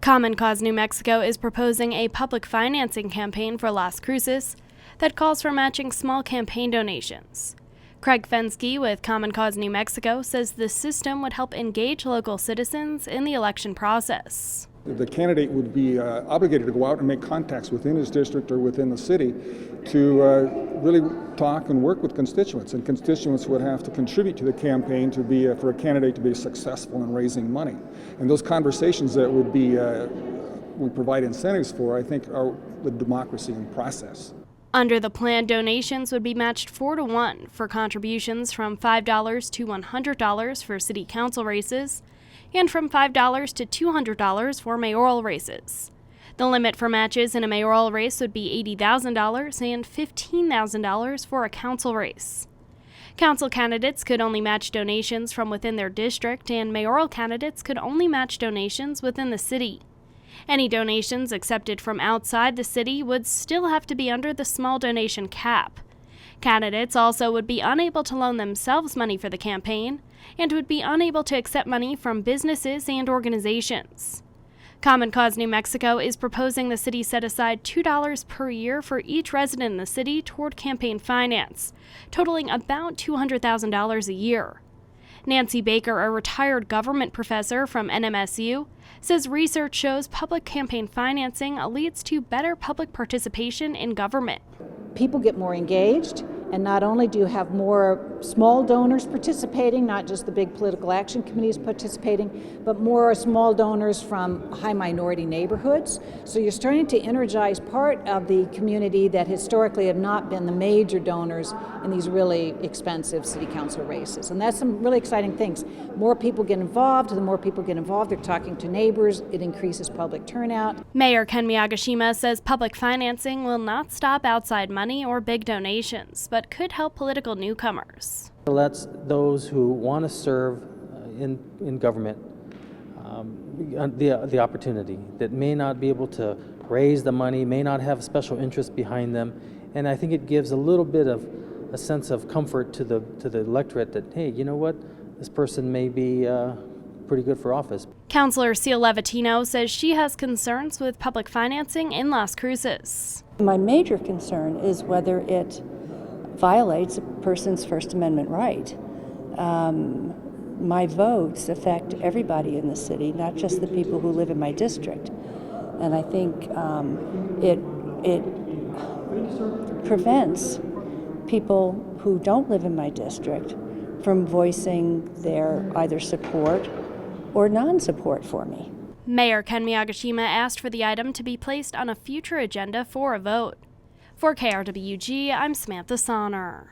Common Cause New Mexico is proposing a public financing campaign for Las Cruces that calls for matching small campaign donations. Craig Fenske with Common Cause New Mexico says the system would help engage local citizens in the election process. The candidate would be obligated to go out and make contacts within his district or within the city to really talk and work with constituents, and constituents would have to contribute to the campaign to be for a candidate to be successful in raising money. And those conversations that would be we provide incentives for, I think, are the democracy in process. Under the plan, donations would be matched 4-to-1 for contributions from $5 to $100 for city council races and from $5 to $200 for mayoral races. The limit for matches in a mayoral race would be $80,000 and $15,000 for a council race. Council candidates could only match donations from within their district, and mayoral candidates could only match donations within the city. Any donations accepted from outside the city would still have to be under the small donation cap. Candidates also would be unable to loan themselves money for the campaign and would be unable to accept money from businesses and organizations. Common Cause New Mexico is proposing the city set aside $2 per year for each resident in the city toward campaign finance, totaling about $200,000 a year. Nancy Baker, a retired government professor from NMSU, says research shows public campaign financing leads to better public participation in government. People get more engaged, and not only do you have more small donors participating, not just the big political action committees participating, but more small donors from high minority neighborhoods. So you're starting to energize part of the community that historically have not been the major donors in these really expensive city council races. And that's some really exciting things. More people get involved. The more people get involved, they're talking to neighbors. It increases public turnout. Mayor Ken Miyagishima says public financing will not stop outside money or big donations, but could help political newcomers. It lets those who want to serve in government the opportunity, that may not be able to raise the money, may not have special interest behind them, and I think it gives a little bit of a sense of comfort to the electorate that, hey, you know what, this person may be pretty good for office. Councilor Ceal Levatino says she has concerns with public financing in Las Cruces. My major concern is whether it violates a person's First Amendment right. My votes affect everybody in the city, not just the people who live in my district. And I think it prevents people who don't live in my district from voicing their either support or non-support for me. Mayor Ken Miyagishima asked for the item to be placed on a future agenda for a vote. For KRWG, I'm Samantha Sonner.